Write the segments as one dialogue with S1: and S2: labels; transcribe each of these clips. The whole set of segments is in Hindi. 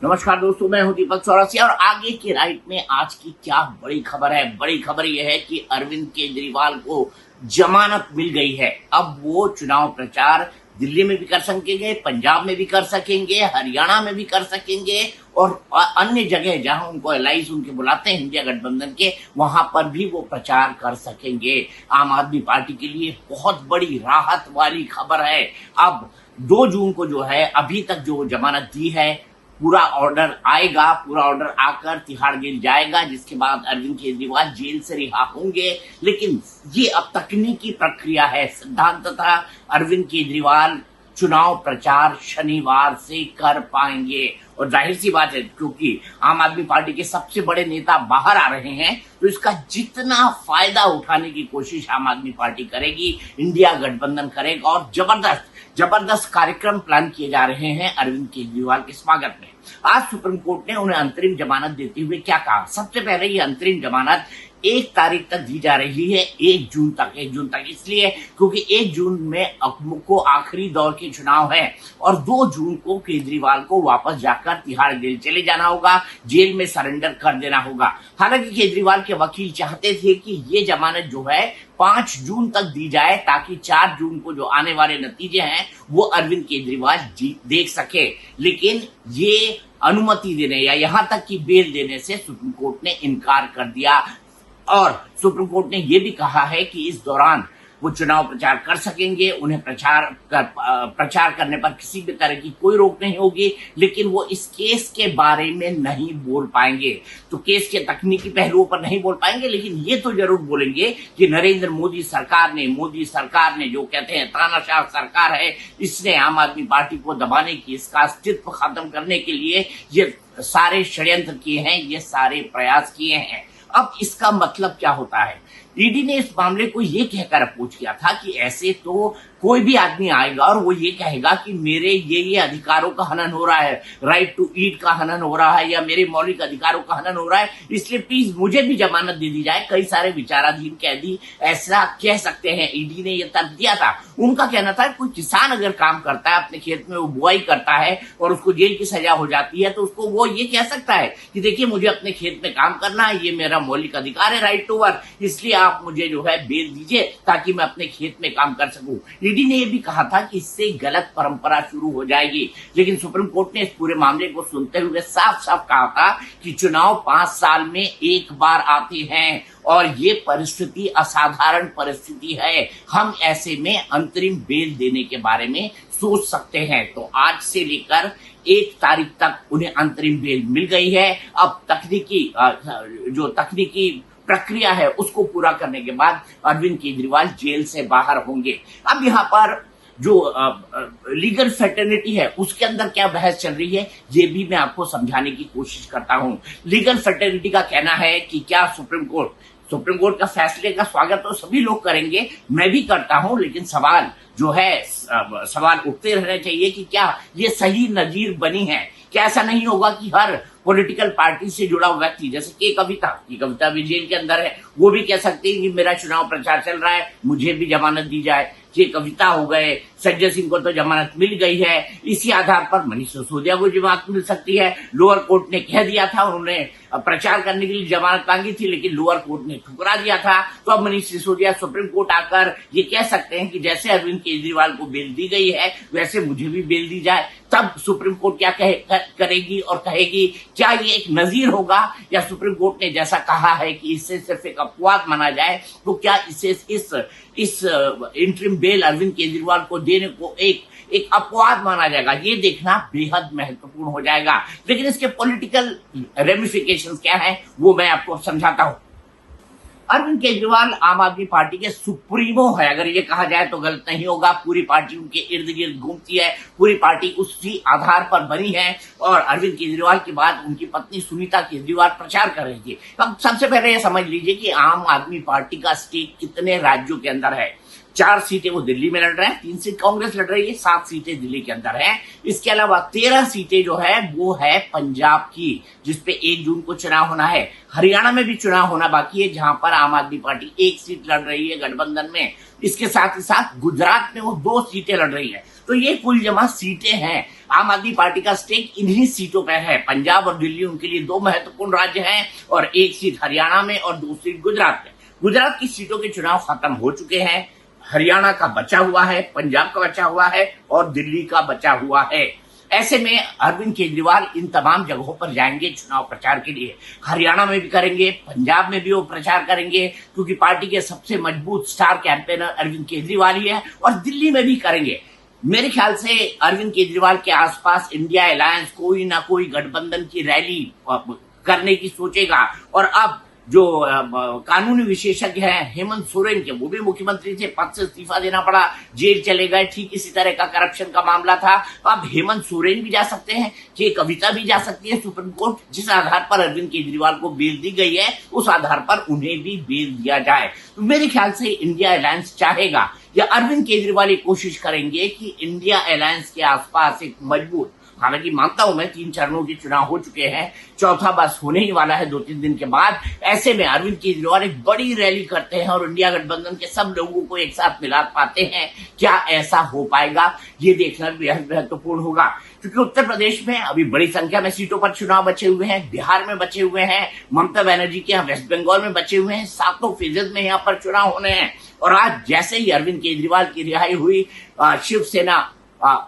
S1: नमस्कार दोस्तों, मैं हूं दीपक चौरसिया और आगे की राइट में आज की क्या बड़ी खबर है। बड़ी खबर यह है कि अरविंद केजरीवाल को जमानत मिल गई है। अब वो चुनाव प्रचार दिल्ली में भी कर सकेंगे, पंजाब में भी कर सकेंगे, हरियाणा में भी कर सकेंगे और अन्य जगह जहां उनको एलाइज उनके बुलाते हैं इंडिया गठबंधन के, वहां पर भी वो प्रचार कर सकेंगे। आम आदमी पार्टी के लिए बहुत बड़ी राहत वाली खबर है। अब 2 जून को जो है, अभी तक जो जमानत दी है, पूरा ऑर्डर आएगा, पूरा ऑर्डर आकर तिहाड़ जेल जाएगा, जिसके बाद अरविंद केजरीवाल जेल से रिहा होंगे। लेकिन ये अब तकनीकी प्रक्रिया है। सिद्धांततः अरविंद केजरीवाल चुनाव प्रचार शनिवार से कर पाएंगे और जाहिर सी बात है, क्योंकि आम आदमी पार्टी के सबसे बड़े नेता बाहर आ रहे हैं, तो इसका जितना फायदा उठाने की कोशिश आम आदमी पार्टी करेगी, इंडिया गठबंधन करेगा और जबरदस्त कार्यक्रम प्लान किए जा रहे हैं अरविंद केजरीवाल के स्वागत में। आज सुप्रीम कोर्ट ने उन्हें अंतरिम जमानत देते हुए क्या कहा? सबसे पहले ये अंतरिम जमानत 1 तारीख तक दी जा रही है, 1 जून तक इसलिए क्योंकि 1 जून में को आखिरी दौर के चुनाव है और 2 जून को केजरीवाल को वापस जाकर तिहाड़ जेल चले जाना होगा, जेल में सरेंडर कर देना होगा। हालांकि केजरीवाल के वकील चाहते थे कि ये जमानत जो है 5 जून तक दी जाए, ताकि 4 जून को जो आने वाले नतीजे हैं वो अरविंद केजरीवाल देख सके। लेकिन ये अनुमति देने या यहां तक कि बेल देने से सुप्रीम कोर्ट ने इनकार कर दिया और सुप्रीम कोर्ट ने यह भी कहा है कि इस दौरान वो चुनाव प्रचार कर सकेंगे, उन्हें प्रचार करने पर किसी भी तरह की कोई रोक नहीं होगी, लेकिन वो इस केस के बारे में नहीं बोल पाएंगे। तो केस के तकनीकी पहलुओं पर नहीं बोल पाएंगे, लेकिन ये तो जरूर बोलेंगे कि नरेंद्र मोदी सरकार ने जो कहते हैं तानाशाह सरकार है, इसने आम आदमी पार्टी को दबाने की, इसका अस्तित्व खत्म करने के लिए ये सारे षड्यंत्र किए हैं, ये सारे प्रयास किए हैं। अब इसका मतलब क्या होता है? ईडी ने इस मामले को ये कहकर अप्रोच किया था कि ऐसे तो कोई भी आदमी आएगा और वो ये कहेगा कि मेरे ये अधिकारों का हनन हो रहा है, राइट टू ईट का हनन हो रहा है या मेरे मौलिक अधिकारों का हनन हो रहा है, इसलिए प्लीज मुझे भी जमानत दे दी जाए। कई सारे विचाराधीन कैदी ऐसा कह सकते हैं। ईडी ने यह तर्क दिया था। उनका कहना था कोई किसान अगर काम करता है, अपने खेत में वो बुआई करता है और उसको जेल की सजा हो जाती है, तो उसको वो ये कह सकता है कि देखिए मुझे अपने खेत में काम करना है, ये मेरा मौलिक अधिकार है, राइट टू वर्क, इसलिए आप मुझे जो है बेल दीजिए ताकि मैं अपने खेत में काम कर सकूं। ईडी ने यह भी कहा था कि इससे गलत परंपरा शुरू हो जाएगी, लेकिन सुप्रीम कोर्ट ने इस पूरे मामले को सुनते हुए साफ साफ कहा था कि चुनाव 5 साल में एक बार आते हैं और ये परिस्थिति असाधारण परिस्थिति है। हम ऐसे में अंतरिम बेल देने के बारे में सोच सकते हैं। तो आज से लेकर 1 तारीख तक उन्हें अंतरिम बेल मिल गई है। अब तकनीकी प्रक्रिया है उसको पूरा करने के बाद अरविंद केजरीवाल जेल से बाहर होंगे। अब यहाँ पर जो लीगल फैटर्निटी है उसके अंदर क्या बहस चल रही है, ये भी मैं आपको समझाने की कोशिश करता हूं। लीगल फैटर्निटी का कहना है कि क्या सुप्रीम कोर्ट का फैसले का स्वागत तो सभी लोग करेंगे, मैं भी करता हूं, लेकिन सवाल उठते रहने चाहिए कि क्या ये सही नजीर बनी है। क्या ऐसा नहीं होगा कि हर पॉलिटिकल पार्टी से जुड़ा हुआ व्यक्ति, जैसे कि कविता भी जेल के अंदर है, वो भी कह सकती है कि मेरा चुनाव प्रचार चल रहा है, मुझे भी जमानत दी जाए। ये कविता हो गए, संजय सिंह को तो जमानत मिल गई है, इसी आधार पर मनीष सिसोदिया को जमानत मिल सकती है। लोअर कोर्ट ने कह दिया था, उन्होंने प्रचार करने के लिए जमानत मांगी थी, लेकिन लोअर कोर्ट ने ठुकरा दिया था। तो अब मनीष सिसोदिया सुप्रीम कोर्ट आकर ये कह सकते हैं कि जैसे अरविंद केजरीवाल को बेल दी गई है वैसे मुझे भी बेल दी जाए। तब सुप्रीम कोर्ट क्या करेगी और कहेगी, क्या ये एक नजीर होगा या सुप्रीम कोर्ट ने जैसा कहा है कि इससे सिर्फ एक अपवाद माना जाए, तो क्या इसे इस इंटरिम बेल अरविंद केजरीवाल को देने को एक अपवाद माना जाएगा? ये देखना बेहद महत्वपूर्ण हो जाएगा। लेकिन इसके पॉलिटिकल रेमिफिकेशंस क्या है वो मैं आपको समझाता हूं। अरविंद केजरीवाल आम आदमी पार्टी के सुप्रीमो है, अगर ये कहा जाए तो गलत नहीं होगा। पूरी पार्टी उनके इर्द गिर्द घूमती है, पूरी पार्टी उसी आधार पर बनी है और अरविंद केजरीवाल के बाद उनकी पत्नी सुनीता केजरीवाल प्रचार कर रही थी। अब सबसे पहले ये समझ लीजिए कि आम आदमी पार्टी का स्टेक कितने राज्यों के अंदर है। 4 सीटें वो दिल्ली में लड़ रहे हैं, 3 सीट कांग्रेस लड़ रही है, 7 सीटें दिल्ली के अंदर हैं। इसके अलावा 13 सीटें जो है वो है पंजाब की, जिसपे 1 जून को चुनाव होना है। हरियाणा में भी चुनाव होना बाकी है, जहां पर आम आदमी पार्टी 1 सीट लड़ रही है गठबंधन में। इसके साथ ही साथ गुजरात में वो 2 सीटें लड़ रही है। तो ये कुल जमा सीटें हैं। आम आदमी पार्टी का स्टेक इन्हीं सीटों पे है। पंजाब और दिल्ली उनके लिए 2 महत्वपूर्ण राज्य हैं और 1 सीट हरियाणा में और 2 सीट गुजरात में। गुजरात की सीटों के चुनाव खत्म हो चुके हैं। हरियाणा का बचा हुआ है, पंजाब का बचा हुआ है और दिल्ली का बचा हुआ है। ऐसे में अरविंद केजरीवाल इन तमाम जगहों पर जाएंगे चुनाव प्रचार के लिए। हरियाणा में भी करेंगे, पंजाब में भी वो प्रचार करेंगे, क्योंकि पार्टी के सबसे मजबूत स्टार कैंपेनर अरविंद केजरीवाल ही है, और दिल्ली में भी करेंगे। मेरे ख्याल से अरविंद केजरीवाल के आसपास इंडिया अलायंस कोई ना कोई गठबंधन की रैली करने की सोचेगा। और अब जो कानूनी विशेषज्ञ हैं हेमंत सोरेन के, वो भी मुख्यमंत्री थे, पद से इस्तीफा देना पड़ा, जेल चले गए, ठीक इसी तरह का करप्शन का मामला था। अब हेमंत सोरेन भी जा सकते हैं, कि कविता भी जा सकती है सुप्रीम कोर्ट। जिस आधार पर अरविंद केजरीवाल को बेल दी गई है, उस आधार पर उन्हें भी बेल दिया जाए। तो मेरे ख्याल से इंडिया अलायंस चाहेगा, या अरविंद केजरीवाल ये कोशिश करेंगे कि इंडिया अलायंस के आसपास एक मजबूत, हालांकि मानता हूं मैं 3 चरणों के चुनाव हो चुके हैं, चौथा बस होने ही वाला है 2-3 दिन के बाद। ऐसे में अरविंद केजरीवाल एक बड़ी रैली करते हैं और इंडिया गठबंधन के सब लोगों को एक साथ मिला पाते हैं। क्या ऐसा हो पाएगा, ये देखना भी बेहद महत्वपूर्ण होगा, क्योंकि उत्तर प्रदेश में अभी बड़ी संख्या में सीटों पर चुनाव बचे हुए हैं, बिहार में बचे हुए हैं, ममता बनर्जी के यहाँ वेस्ट बंगाल में बचे हुए हैं, 7 फेजेज में यहाँ पर चुनाव होने हैं। और आज जैसे ही अरविंद केजरीवाल की रिहाई हुई, शिवसेना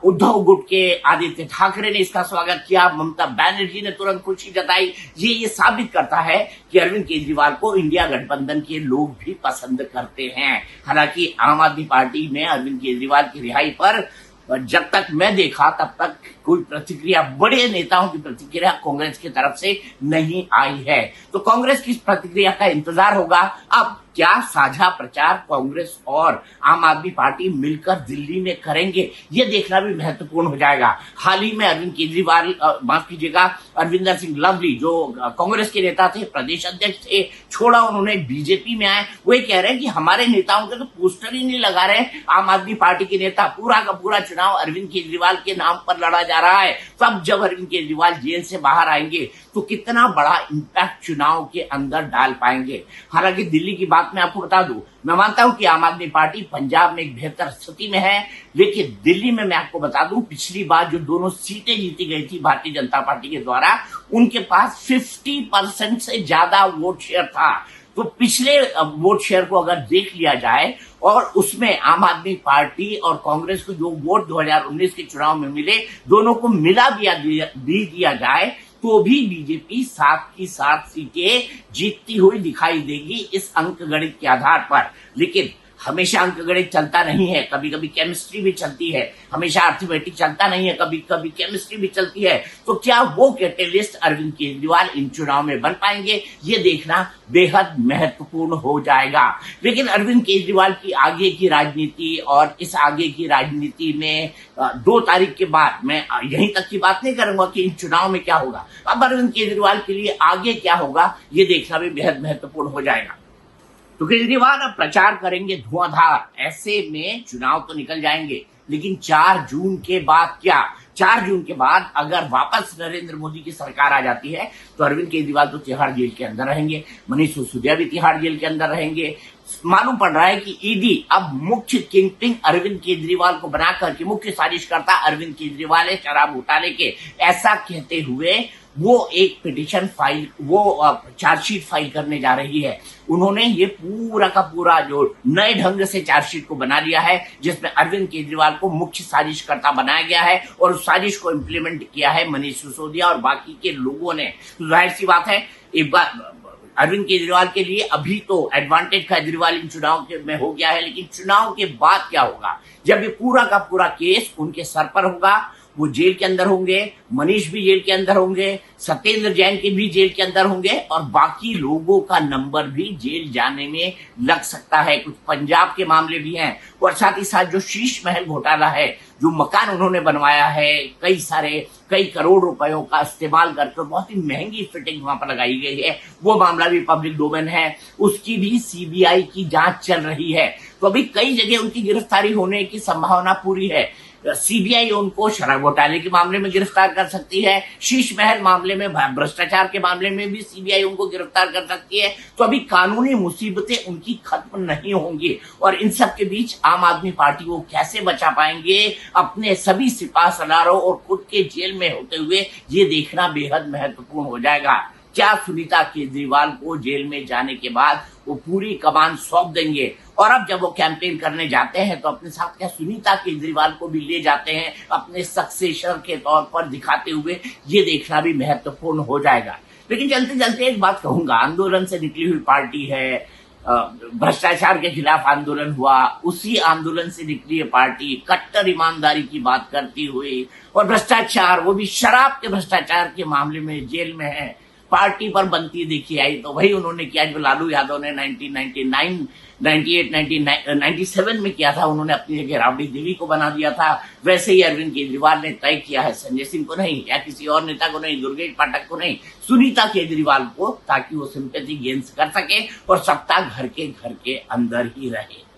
S1: उद्धव गुट के आदित्य ठाकरे ने इसका स्वागत किया, ममता बनर्जी ने तुरंत खुशी जताई। ये साबित करता है कि अरविंद केजरीवाल को इंडिया गठबंधन के लोग भी पसंद करते हैं। हालांकि आम आदमी पार्टी में अरविंद केजरीवाल की रिहाई पर जब तक मैं देखा तब तक कोई प्रतिक्रिया, बड़े नेताओं की प्रतिक्रिया कांग्रेस की तरफ से नहीं आई है। तो कांग्रेस की प्रतिक्रिया का इंतजार होगा। अब क्या साझा प्रचार कांग्रेस और आम आदमी पार्टी मिलकर दिल्ली में करेंगे, ये देखना भी महत्वपूर्ण हो जाएगा। हाल ही में अरविंद केजरीवाल, माफ कीजिएगा, अरविंदर सिंह लवली जो कांग्रेस के नेता थे, प्रदेश अध्यक्ष थे, छोड़ा उन्होंने, बीजेपी में आए। वो ये कह रहे हैं कि हमारे नेताओं के तो पोस्टर ही नहीं लगा रहे आम आदमी पार्टी के नेता, पूरा का पूरा चुनाव अरविंद केजरीवाल के नाम पर लड़ा जा रहा है। तब जब अरविंद केजरीवाल जेल से बाहर आएंगे तो कितना बड़ा इंपैक्ट चुनाव के अंदर डाल पाएंगे। हालांकि दिल्ली की बात मैं आपको बता दूं, मैं मानता हूं कि आम आदमी पार्टी पंजाब में एक बेहतर स्थिति में है, लेकिन दिल्ली में मैं आपको बता दूं, पिछली बार जो दोनों सीटें जीती गई थी भारतीय जनता पार्टी के द्वारा, उनके पास 50% से ज्यादा वोट शेयर था। तो पिछले वोट शेयर को अगर देख लिया जाए और उसमें आम आदमी पार्टी और कांग्रेस को जो वोट 2019 के चुनाव में मिले, दोनों को मिला दिया जाए, तो भी बीजेपी 7 की 7 सीटें जीतती हुई दिखाई देगी इस अंक गणित के आधार पर। लेकिन हमेशा अंक गणित चलता नहीं है, कभी कभी केमिस्ट्री भी चलती है, हमेशा अर्थमेटिक चलता नहीं है, कभी कभी केमिस्ट्री भी चलती है। तो क्या वो कैटेलिस्ट अरविंद केजरीवाल इन चुनाव में बन पाएंगे, ये देखना बेहद महत्वपूर्ण हो जाएगा। लेकिन अरविंद केजरीवाल की आगे की राजनीति और इस आगे की राजनीति में 2 तारीख के बाद, मैं यहीं तक की बात नहीं करूंगा कि इन चुनाव में क्या होगा, अब अरविंद केजरीवाल के लिए आगे क्या होगा, ये देखना भी बेहद महत्वपूर्ण हो जाएगा। तो केजरीवाल अब प्रचार करेंगे धुआंधार। ऐसे में चुनाव तो निकल जाएंगे, लेकिन 4 जून के बाद क्या? 4 जून के बाद अगर वापस नरेंद्र मोदी की सरकार आ जाती है तो अरविंद केजरीवाल तो तिहाड़ जेल के अंदर रहेंगे, मनीष सिसोदिया भी तिहाड़ जेल के अंदर रहेंगे। मालूम पड़ रहा है कि ईडी अब मुख्य किंगपिन अरविंद केजरीवाल को बनाकर के मुख्य साजिशकर्ता अरविंद केजरीवाल है शराब घोटाले के, ऐसा कहते हुए वो एक पिटीशन फाइल, वो चार्जशीट फाइल करने जा रही है। उन्होंने ये पूरा का पूरा जो नए ढंग से चार्जशीट को बना लिया है, जिसमें अरविंद केजरीवाल को मुख्य साजिशकर्ता बनाया गया है और उस साजिश को इम्प्लीमेंट किया है मनीष सिसोदिया और बाकी के लोगों ने। तो जाहिर सी बात है, एक बार अरविंद केजरीवाल के लिए अभी तो एडवांटेज केजरीवाल इन चुनाव में हो गया है, लेकिन चुनाव के बाद क्या होगा, जब ये पूरा का पूरा केस उनके सर पर होगा वो जेल के अंदर होंगे, मनीष भी जेल के अंदर होंगे, सत्येंद्र जैन के भी जेल के अंदर होंगे और बाकी लोगों का नंबर भी जेल जाने में लग सकता है। कुछ पंजाब के मामले भी हैं और साथ ही साथ जो शीश महल घोटाला है, जो मकान उन्होंने बनवाया है, कई करोड़ रुपयों का इस्तेमाल करके बहुत ही महंगी फिटिंग वहां पर लगाई गई है, वो मामला भी पब्लिक डोमेन है, उसकी भी सीबीआई की जांच चल रही है। तो अभी कई जगह उनकी गिरफ्तारी होने की संभावना पूरी है। सीबीआई उनको शराब घोटाले के मामले में गिरफ्तार कर सकती है, शीश महल मामले में, भ्रष्टाचार के मामले में भी सीबीआई उनको गिरफ्तार कर सकती है। तो अभी कानूनी मुसीबतें उनकी खत्म नहीं होंगी और इन सब के बीच आम आदमी पार्टी को कैसे बचा पाएंगे अपने सभी सिपा सलारों और खुद के जेल में होते हुए, ये देखना बेहद महत्वपूर्ण हो जाएगा। क्या सुनीता केजरीवाल को जेल में जाने के बाद वो पूरी कमान सौंप देंगे? और अब जब वो कैंपेन करने जाते हैं तो अपने साथ क्या सुनीता केजरीवाल को भी ले जाते हैं अपने सक्सेसर के तौर पर दिखाते हुए, ये देखना भी महत्वपूर्ण हो जाएगा। लेकिन चलते चलते एक बात कहूंगा, आंदोलन से निकली हुई पार्टी है, भ्रष्टाचार के खिलाफ आंदोलन हुआ, उसी आंदोलन से निकली है पार्टी कट्टर ईमानदारी की बात करती हुई और भ्रष्टाचार, वो भी शराब के भ्रष्टाचार के मामले में जेल में है, पार्टी पर बनती देखी आई। तो वही उन्होंने किया जो लालू यादव ने 1999, 98, 97 में किया था, उन्होंने अपनी जगह राबड़ी देवी को बना दिया था। वैसे ही अरविंद केजरीवाल ने तय किया है संजय सिंह को नहीं या किसी और नेता को नहीं, दुर्गेश पाठक को नहीं, सुनीता केजरीवाल को, ताकि वो सिंपैथी गेन्स कर सके और सत्ता घर के अंदर ही रहे।